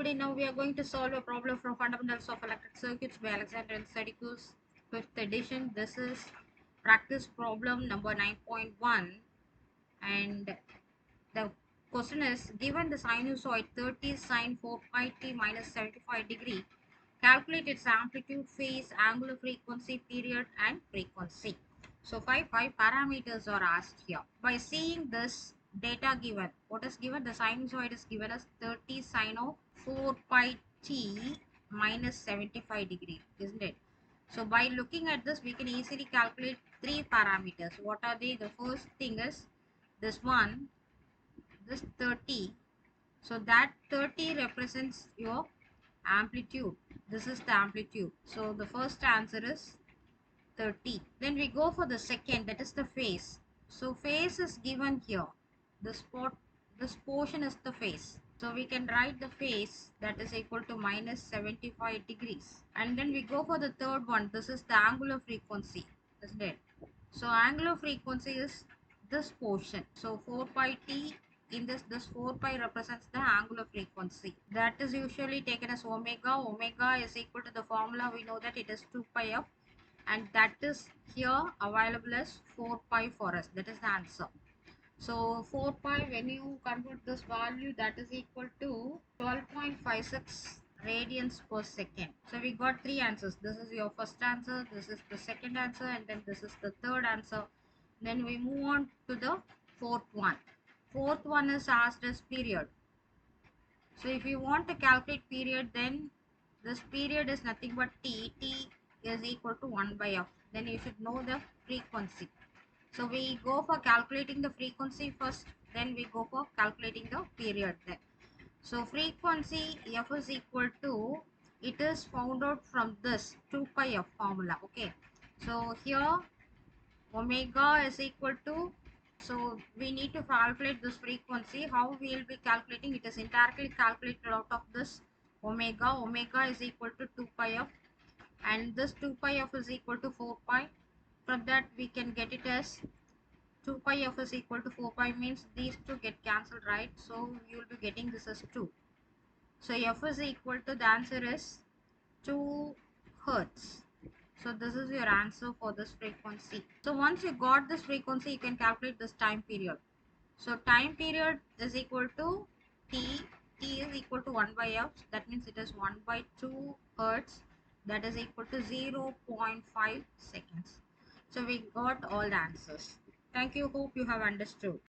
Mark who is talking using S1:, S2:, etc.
S1: Today now we are going to solve a problem from Fundamentals of Electric Circuits by Alexander and Stadikus, 5th edition. This is practice problem number 9.1, and the question is, given the sinusoid 30 sine 4 pi t minus 75 degree, calculate its amplitude, phase, angular frequency, period and frequency. So five parameters are asked here. By seeing this data given, what is given? The sinusoid is given as 30 sine of 4 pi t minus 75 degree, isn't it? So by looking at this, we can easily calculate three parameters. What are they? The first thing is this one, this 30. So that 30 represents your amplitude. This is the amplitude. So the first answer is 30. Then we go for the second, that is the phase. So phase is given here. This portion is the phase. So we can write the phase, that is equal to minus 75 degrees. And then we go for the third one. This is the angular frequency, isn't it? So angular frequency is this portion. So 4 pi t, in this 4 pi represents the angular frequency. That is usually taken as omega. Omega is equal to the formula. We know that it is 2 pi f, and that is here available as 4 pi for us. That is the answer. So 4 pi, when you convert this value, that is equal to 12.56 radians per second. So we got three answers. This is your first answer, this is the second answer, and then this is the third answer. Then we move on to the fourth one. Fourth one is asked as period. So if you want to calculate period, then this period is nothing but t. T is equal to 1 by f. Then you should know the frequency. So we go for calculating the frequency first, then we go for calculating the period then. So frequency f is equal to, it is found out from this 2 pi f formula. Okay. So here omega is equal to, so we need to calculate this frequency. How we will be calculating? It is entirely calculated out of this omega. Omega is equal to 2 pi f, and this 2 pi f is equal to 4 pi. From that we can get it as 2 pi f is equal to 4 pi, means these two get cancelled, right? So you will be getting this as 2. So f is equal to, the answer is 2 hertz. So this is your answer for this frequency. So once you got this frequency, you can calculate this time period. So time period is equal to t. T is equal to 1 by f. That means it is 1 by 2 hertz. That is equal to 0.5 seconds. So we got all the answers. Thank you. Hope you have understood.